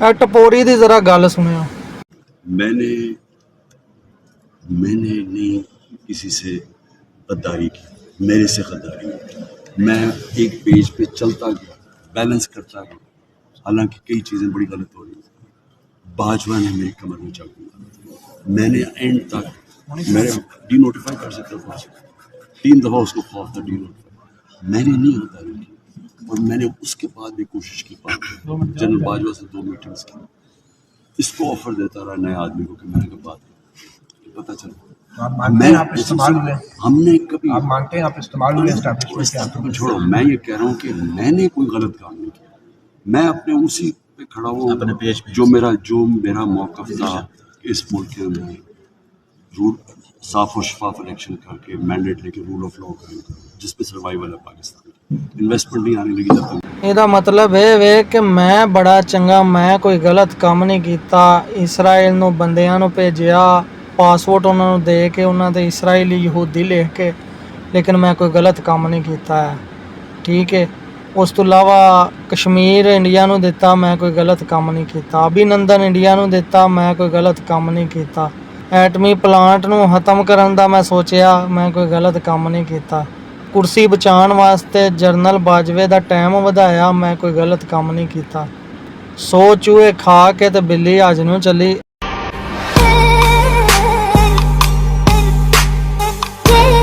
टपोरी दी जरा गल सुनियो। मैंने नहीं किसी से गद्दारी की, मेरे से गद्दारी की। मैं एक पेज पे चलता गया, बैलेंस करता गया, हालांकि कई चीज़ें बड़ी गलत हो रही थी। बाजवा ने मेरी कमर में चाकू मारा। मैंने एंड तक मेरे डीनोटिफाई कर सकता था, 3 दफ़ा उसको खौफ था डीनोटिफाई, मैंने नहीं गद्दारी की। और मैंने उसके बाद भी कोशिश की, जनरल बाजवा से 2 मीटिंग्स की, इसको ऑफर देता रहा नए आदमी को कि मैंने कहा बात पता चला। आप मानते हैं आप इस्तेमाल हुए? हमने कभी, आप मानते हैं आप इस्तेमाल हुए एस्टैब्लिशमेंट के? छोड़ो, मैं ये कह रहा हूँ कि मैंने कोई गलत काम नहीं किया। मैं अपने उसी पे खड़ा हूँ जो मेरा मौक़िफ़ था कि इस मुल्क के अंदर रूल साफ और शफाफ इलेक्शन करके मैंडेट लेके रूल ऑफ लॉ करें, जिस पे सर्वाइवल है पाकिस्तान। इन्वेस्टमेंट नहीं आने लगी जब तक। ਇਹਦਾ ਮਤਲਬ ਇਹ ਵੇ ਕਿ ਮੈਂ ਬੜਾ ਚੰਗਾ, ਮੈਂ ਕੋਈ ਗਲਤ ਕੰਮ ਨਹੀਂ ਕੀਤਾ। ਇਸਰਾਈਲ ਨੂੰ ਬੰਦਿਆਂ ਨੂੰ ਭੇਜਿਆ, ਪਾਸਪੋਰਟ ਉਹਨਾਂ ਨੂੰ ਦੇ ਕੇ, ਉਹਨਾਂ ਦੇ ਇਸਰਾਈਲੀ ਯਹੂਦੀ ਲਿਖ ਕੇ, ਲੇਕਿਨ ਮੈਂ ਕੋਈ ਗਲਤ ਕੰਮ ਨਹੀਂ ਕੀਤਾ ਹੈ। ਠੀਕ ਹੈ। ਉਸ ਤੋਂ ਇਲਾਵਾ ਕਸ਼ਮੀਰ ਇੰਡੀਆ ਨੂੰ ਦਿੱਤਾ, ਮੈਂ ਕੋਈ ਗਲਤ ਕੰਮ ਨਹੀਂ ਕੀਤਾ। ਅਭਿਨੰਦਨ ਇੰਡੀਆ ਨੂੰ ਦਿੱਤਾ, ਮੈਂ ਕੋਈ ਗਲਤ ਕੰਮ ਨਹੀਂ ਕੀਤਾ। ਐਟਮੀ ਪਲਾਂਟ ਨੂੰ ਖਤਮ ਕਰਨ ਦਾ ਮੈਂ ਸੋਚਿਆ, ਮੈਂ ਕੋਈ ਗਲਤ ਕੰਮ ਨਹੀਂ ਕੀਤਾ। ਕੁਰਸੀ ਬਚਾਉਣ ਵਾਸਤੇ ਜਰਨਲ ਬਾਜਵੇ ਦਾ ਟਾਈਮ ਵਧਾਇਆ, ਮੈਂ ਕੋਈ ਗਲਤ ਕੰਮ ਨਹੀਂ ਕੀਤਾ। 100 ਚੂਹੇ ਖਾ ਕੇ ਤੇ ਬਿੱਲੀ ਅੱਜ ਨੂੰ ਚੱਲੀ।